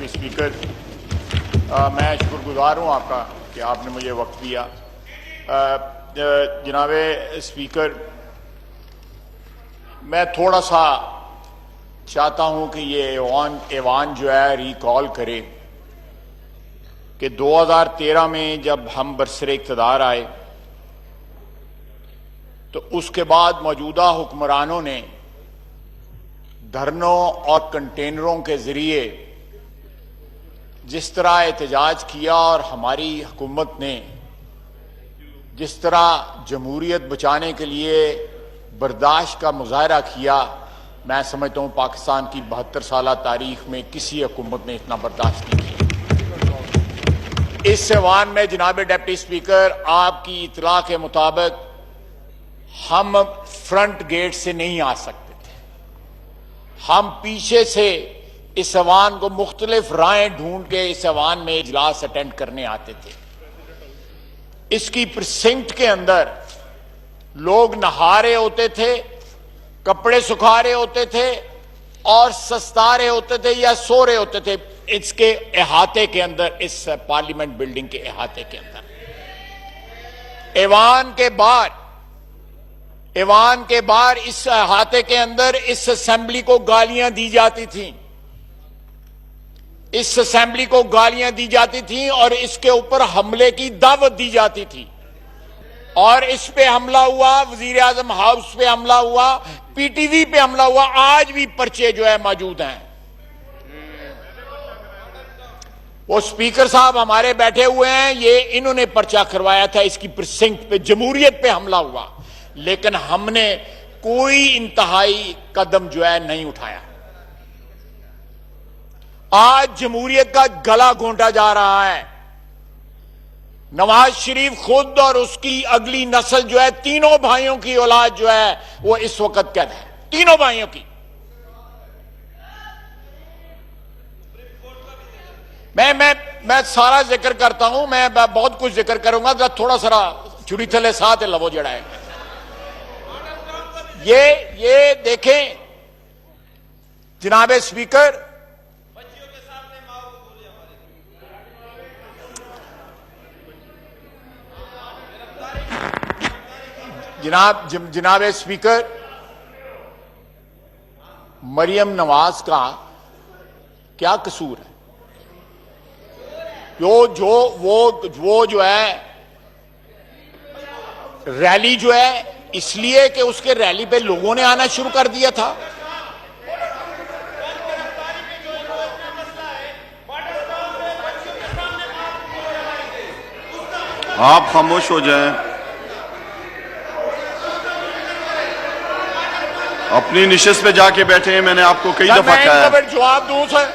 Deputy speaker, मैं शुक्रगुजार हूँ आपका कि आपने मुझे वक्त दिया। जनाबे स्पीकर, मैं थोड़ा सा चाहता हूँ कि ये ऐवान जो है रिकॉल करे कि 2013 में जब हम बरसरे इक़्तिदार आए तो उसके बाद मौजूदा हुक्मरानों ने धरनों और कंटेनरों के जरिए जिस तरह एहतजाज किया और हमारी हुकूमत ने जिस तरह जमहूरियत बचाने के लिए बर्दाश्त का मुजाहरा किया, मैं समझता हूं पाकिस्तान की 72 साल तारीख में किसी हुकूमत ने इतना बर्दाश्त नहीं किया। इस ऐवान में जनाब डिप्टी स्पीकर, आपकी इतला के मुताबिक हम फ्रंट गेट से नहीं आ सकते थे, हम पीछे से इस ऐवान को मुख्तलिफ राहें ढूंढ के इस ऐवान में इजलास अटेंड करने आते थे। इसकी प्रिसिंक्ट के अंदर लोग नहा रहे होते थे, कपड़े सुखा रहे होते थे और सस्ता रहे होते थे या सो रहे होते थे इसके अहाते के अंदर, इस पार्लियामेंट बिल्डिंग के अहाते के अंदर। ऐवान के बाहर इस अहाते के अंदर इस असेंबली को गालियां दी जाती थीं, इस असेंबली को गालियां दी जाती थीं और इसके ऊपर हमले की दावत दी जाती थी। और इस पे हमला हुआ, वजीर आजम हाउस पे हमला हुआ, पीटीवी पे हमला हुआ, आज भी पर्चे जो है मौजूद हैं। वो स्पीकर साहब हमारे बैठे हुए हैं, ये इन्होंने पर्चा करवाया था, इसकी प्रिसिंक्ट पे जमहूरियत पे हमला हुआ, लेकिन हमने कोई इंतहाई कदम जो है नहीं उठाया। आज जमहूरियत का गला घोंटा जा रहा है। नवाज शरीफ खुद और उसकी अगली नस्ल जो है, तीनों भाइयों की औलाद जो है वो इस वक्त कैद है, तीनों भाइयों की। मैं सारा जिक्र करता हूं, मैं बहुत कुछ जिक्र करूंगा, थोड़ा सारा छुरी थले साथ लवो जड़ा है। ये देखें जनाबे स्पीकर, जनाबे स्पीकर, मरियम नवाज का क्या कसूर है? वो जो है रैली जो है, इसलिए कि उसके रैली पे लोगों ने आना शुरू कर दिया था। आप खामोश हो जाएं, अपनी निशिस्त पे जाके बैठे हैं। मैंने आपको कई दफा कहा है। जवाब दूं सर,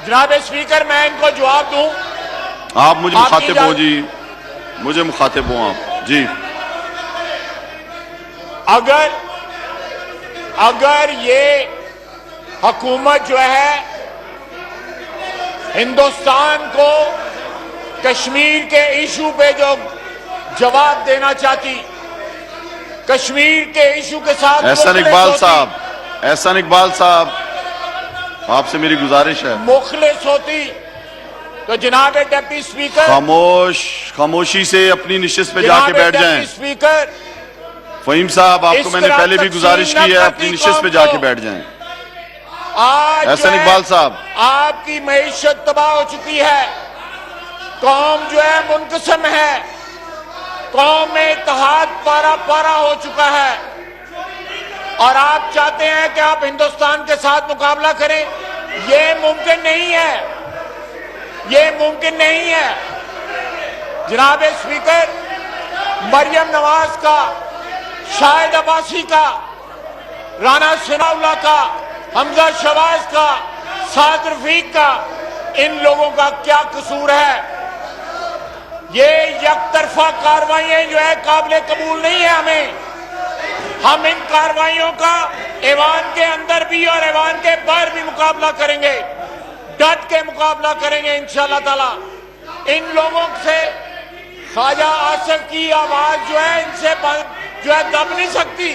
जनाब स्पीकर, मैं इनको जवाब दूं? आप मुझे मुखातिब हो जी, मुझे मुखातिब हो आप जी। अगर ये हुकूमत जो है हिंदुस्तान को कश्मीर के इशू पे जो जवाब देना चाहती, कश्मीर के इशू के साथ एहसान इकबाल साहब, आपसे मेरी गुजारिश है, मुखलिस होती तो जनाब डिप्टी स्पीकर खामोशी से अपनी निशिस्त पे जाके बैठ जाएं। स्पीकर फहीम साहब, आपको मैंने पहले भी गुजारिश की है, अपनी निशिस्त पे जाके बैठ जाएं। आज एहसान इकबाल साहब, आपकी मईशत तबाह हो चुकी है, कौम जो है मुनकसम है, कौम में इत्तेहाद पारा पारा हो चुका है और आप चाहते हैं कि आप हिंदुस्तान के साथ मुकाबला करें। यह मुमकिन नहीं है, यह मुमकिन नहीं है। जनाब स्पीकर, मरियम नवाज का, शाहिद अब्बासी का, राना सनाउल्लाह का, हमजा शहबाज का, साद रफीक का, इन लोगों का क्या कसूर है? ये यकतरफा कार्रवाइयां जो है काबिले कबूल नहीं है हमें। हम इन कार्रवाइयों का ऐवान के अंदर भी और ऐवान के बाहर भी मुकाबला करेंगे, डट के मुकाबला करेंगे इंशाअल्लाह ताला। इन लोगों से ख्वाजा आसिफ की आवाज जो है, इनसे जो है दब नहीं सकती।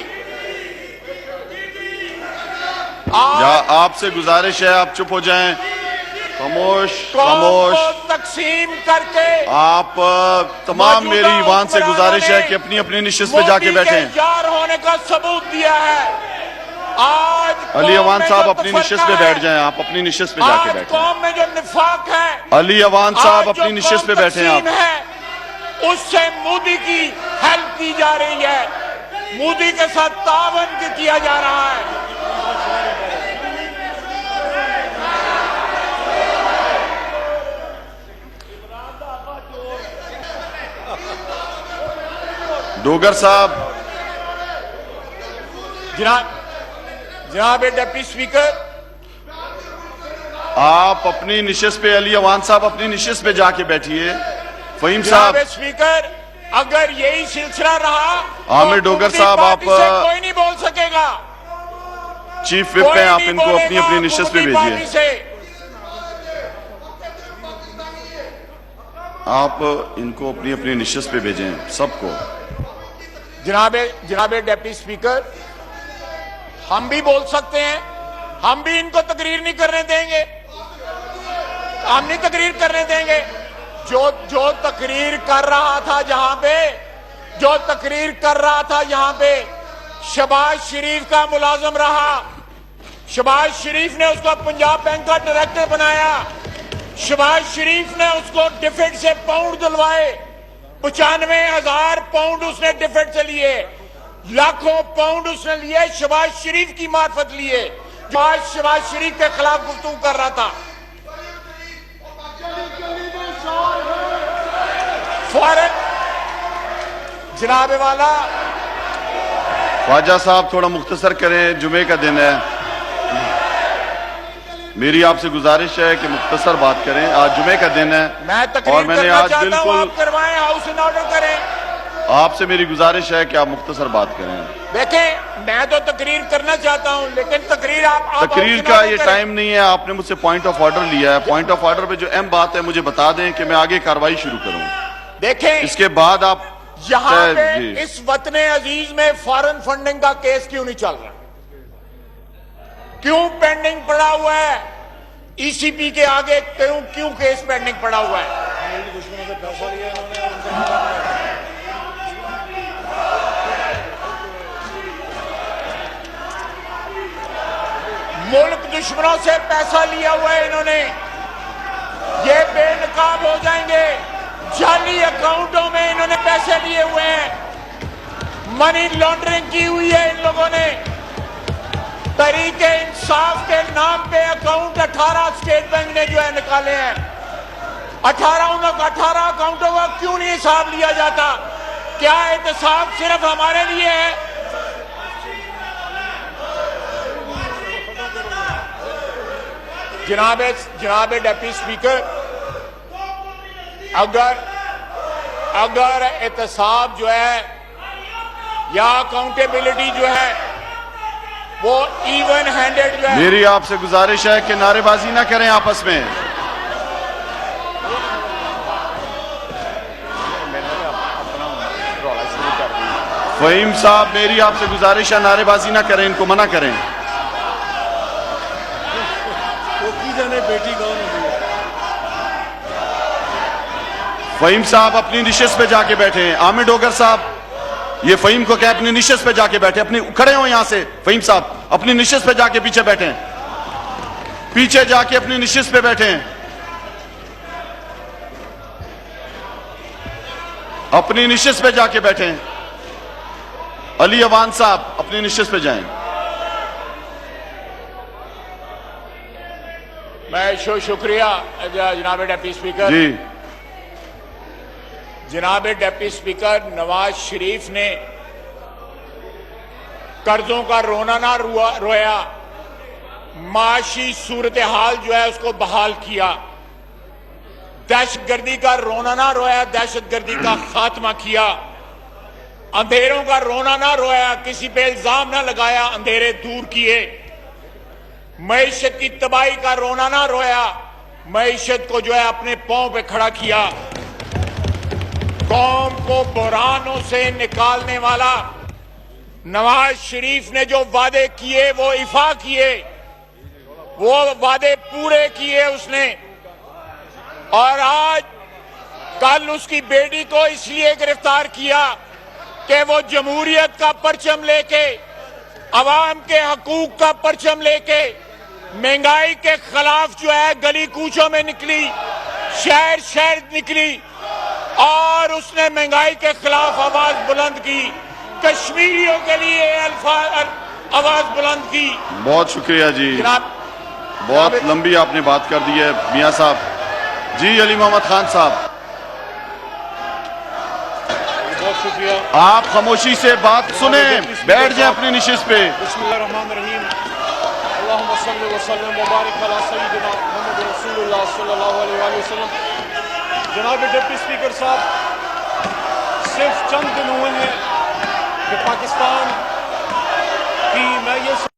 आपसे गुजारिश है आप चुप हो जाएं। खामोश कौम खामोश। को तकसीम करके आप तमाम मेरी ईवान से गुजारिश है कि अपनी अपनी निशिस्त पे जाके मोदी के बैठें। यार होने का सबूत दिया है। आज अली कौम अवान में साहब जो अपनी तफरका निशिस्त पे है, बैठ जाएं। आप अपनी निशिस्त पे जाके आज बैठें। कौम में जो निफाक है, अली अवान साहब आज जो अपनी निशिस्त पे कौम बैठे हैं। तकसीम आप है, उससे मोदी की हेल्प की जा रही है, मोदी के साथ तावन किया जा रहा है। डोगर साहब, जनाब डिप्टी स्पीकर, आप अपनी निशिस्त पे, अली अवान साहब अपनी निशिस्त पे जाके बैठिए। फहीम जनाब साहब, स्पीकर, अगर यही सिलसिला रहा आमिर डोगर दूसरी साहब, पार्टी आप से कोई नहीं बोल सकेगा। चीफ विप कोई हैं, आप नहीं इनको अपनी बोलेगा अपनी निशिस्त पे दूसरी पार्टी भेजिए। से। आप इनको अपनी अपनी निशिस्त पे भेजें सबको। जनाब डिप्टी स्पीकर, हम भी बोल सकते हैं, हम भी इनको तकरीर नहीं करने देंगे, हम नहीं तकरीर करने देंगे। जो तकरीर कर रहा था जहां पे, जो तकरीर कर रहा था जहां पे शहबाज शरीफ का मुलाजम रहा, शहबाज शरीफ ने उसको पंजाब बैंक का डायरेक्टर बनाया, शहबाज शरीफ ने उसको डिफेड से पाउंड दिलवाए, 95,000 पाउंड उसने डिफेड से लिए, लाखों पाउंड उसने लिए शहबाज शरीफ की मार्फत लिए, जो आज शहबाज शरीफ के खिलाफ गुफ्तगू कर रहा था। फौरन जनाब वाला, ख्वाजा साहब थोड़ा मुख्तसर करें, जुमे का दिन है। मेरी आपसे गुजारिश है कि मुख्तसर बात करें, आज जुमे का दिन है। मैं और तकरीर मैंने करना आज चाहता हूं, बिल्कुल आप करवाएं, हाउस इन ऑर्डर करें। आपसे मेरी गुजारिश है कि आप मुख्तसर बात करें। देखें, मैं तो तकरीर करना चाहता हूं, लेकिन तकरीर आप तकरीर हाउस इन का ऑर्डर ये करें। टाइम नहीं है। आपने मुझसे पॉइंट ऑफ ऑर्डर लिया है। पॉइंट ऑफ ऑर्डर पे जो अहम बात है मुझे बता दें कि मैं आगे कार्रवाई शुरू करूं। देखें, इसके बाद आप यहां पे जी। इस वतने अजीज में फॉरेन फंडिंग का केस क्यों नहीं चल रहा? क्यों पेंडिंग पड़ा हुआ है? ईसीपी के आगे क्यों केस पेंडिंग पड़ा हुआ है? मुल्क दुश्मनों से पैसा लिया हुआ है इन्होंने, ये बेनकाब हो जाएंगे। जाली अकाउंटों में इन्होंने पैसे लिए हुए हैं, मनी लॉन्ड्रिंग की हुई है इन लोगों ने। तरीके इंसाफ के नाम पे अकाउंट 18 स्टेट बैंक ने जो है निकाले हैं। 18 अकाउंटों का क्यों नहीं हिसाब लिया जाता? क्या एहतसाब सिर्फ हमारे लिए है? जनाब डिप्टी स्पीकर, अगर एहतसाब जो है या अकाउंटेबिलिटी जो है वो इवन हैंडेड जो है। मेरी आपसे गुजारिश है कि नारेबाजी ना करें आपस में। फहीम साहब, मेरी आपसे गुजारिश है नारेबाजी ना करें, इनको मना करें। फहीम साहब अपनी निशिस्त पे जाके बैठे हैं। आमिर डोगर साहब, ये फहीम को क्या अपनी निशिस्त पे जाके बैठे, अपनी खड़े हो यहां से। फहीम साहब अपनी निशिस्त पे जाके पीछे बैठे, पीछे जाके अपनी निशिस्त पे बैठे, अपनी निशिस्त पे जाके बैठे। अली अवान साहब अपनी निशिस्त पे जाएं। मैं शुक्रिया जनाब डिप्टी स्पीकर जी। जनाब डिप्टी स्पीकर, नवाज शरीफ ने कर्जों का रोना ना रोया, माशी सूरत हाल जो है उसको बहाल किया। दहशतगर्दी का रोना ना रोया, दहशतगर्दी का खात्मा किया। अंधेरों का रोना ना रोया, किसी पे इल्जाम ना लगाया, अंधेरे दूर किए। मईशत की तबाही का रोना ना रोया, मईशत को जो है अपने पांव पे खड़ा किया। कौम को बुरानों से निकालने वाला नवाज शरीफ ने जो वादे किए वो इफा किए, वो वादे पूरे किए उसने। और आज कल उसकी बेटी को इसलिए गिरफ्तार किया कि वो जमहूरियत का परचम लेके, अवाम के हकूक का परचम लेके महंगाई के खिलाफ जो है गली कूचों में निकली, शहर शहर निकली और उसने महंगाई के खिलाफ आवाज बुलंद की, कश्मीरियों के लिए आवाज बुलंद की। बहुत शुक्रिया जी, जनाब बहुत लंबी आपने बात कर दी है मियां साहब। जी अली मोहम्मद खान साहब, बहुत शुक्रिया। आप खामोशी से बात सुने, बैठ जाए अपनी निशिस्त पे। बिस्मिल्लाहिर्रहमानिर्रहीम। अल्लाहुम्मा सल्लि व सल्लिम व बारिक अला सय्यिदिना मुहम्मद रसूलुल्लाह सल्लल्लाहु अलैहि वसल्लम। जनाब डिप्टी स्पीकर साहब, सिर्फ चंद दिन हुए हैं कि पाकिस्तान की, मैं ये